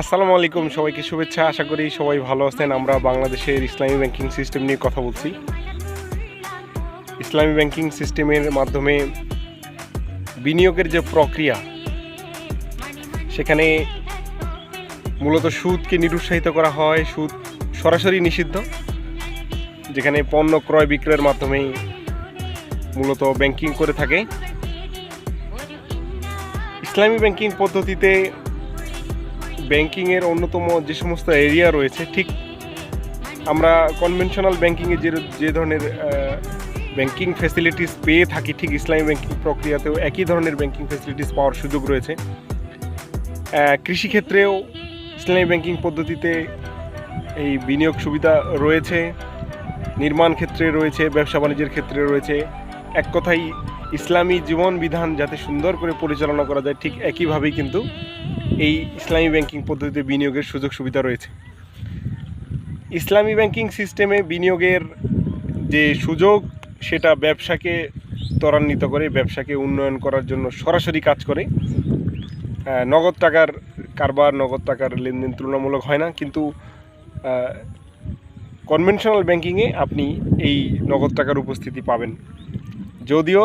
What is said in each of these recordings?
আসসালামু আলাইকুম, সবাইকে শুভেচ্ছা। আশা করি সবাই ভালো আছেন। আমরা বাংলাদেশের ইসলামী ব্যাংকিং সিস্টেম নিয়ে কথা বলছি। ইসলামী ব্যাংকিং সিস্টেমের মাধ্যমে বিনিয়োগের যে প্রক্রিয়া, সেখানে মূলত সুদকে নিরুৎসাহিত করা হয়। সুদ সরাসরি নিষিদ্ধ, যেখানে পণ্য ক্রয় বিক্রয়ের মাধ্যমেই মূলত ব্যাংকিং করে থাকে। ইসলামী ব্যাংকিং পদ্ধতিতে ব্যাংকিংয়ের অন্যতম যে সমস্ত এরিয়া রয়েছে, ঠিক আমরা কনভেনশনাল ব্যাংকিংয়ে যে ধরনের ব্যাংকিং ফ্যাসিলিটিস পেয়ে থাকি, ঠিক ইসলামী ব্যাংকিং প্রক্রিয়াতেও একই ধরনের ব্যাংকিং ফ্যাসিলিটিস পাওয়ার সুযোগ রয়েছে। কৃষিক্ষেত্রেও ইসলামী ব্যাংকিং পদ্ধতিতে এই বিনিয়োগ সুবিধা রয়েছে, নির্মাণ ক্ষেত্রে রয়েছে, ব্যবসা বাণিজ্যের ক্ষেত্রে রয়েছে। এক কথায় ইসলামী জীবন বিধান যাতে সুন্দর করে পরিচালনা করা যায়, ঠিক একইভাবেই কিন্তু এই ইসলামী ব্যাংকিং পদ্ধতিতে বিনিয়োগের সুযোগ সুবিধা রয়েছে। ইসলামী ব্যাংকিং সিস্টেমে বিনিয়োগের যে সুযোগ, সেটা ব্যবসাকে ত্বরান্বিত করে, ব্যবসাকে উন্নয়ন করার জন্য সরাসরি কাজ করে। নগদ টাকার কারবার, নগদ টাকার লেনদেন তুলনামূলক হয় না, কিন্তু কনভেনশনাল ব্যাংকিংয়ে আপনি এই নগদ টাকার উপস্থিতি পাবেন। যদিও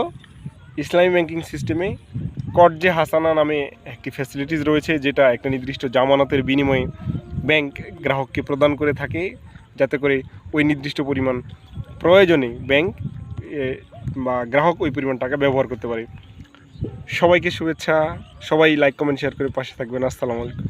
ইসলামী ব্যাংকিং সিস্টেমে কর্জে হাসানা নামে একটি ফ্যাসিলিটিস রয়েছে, যেটা একটা নির্দিষ্ট জামানতের বিনিময়ে ব্যাংক গ্রাহককে প্রদান করে থাকে, যাতে করে ওই নির্দিষ্ট পরিমাণ প্রয়োজনে ব্যাংক বা গ্রাহক ওই পরিমাণ টাকা ব্যবহার করতে পারে। সবাইকে শুভেচ্ছা। সবাই লাইক, কমেন্ট, শেয়ার করে পাশে থাকবেন। আসসালামু আলাইকুম।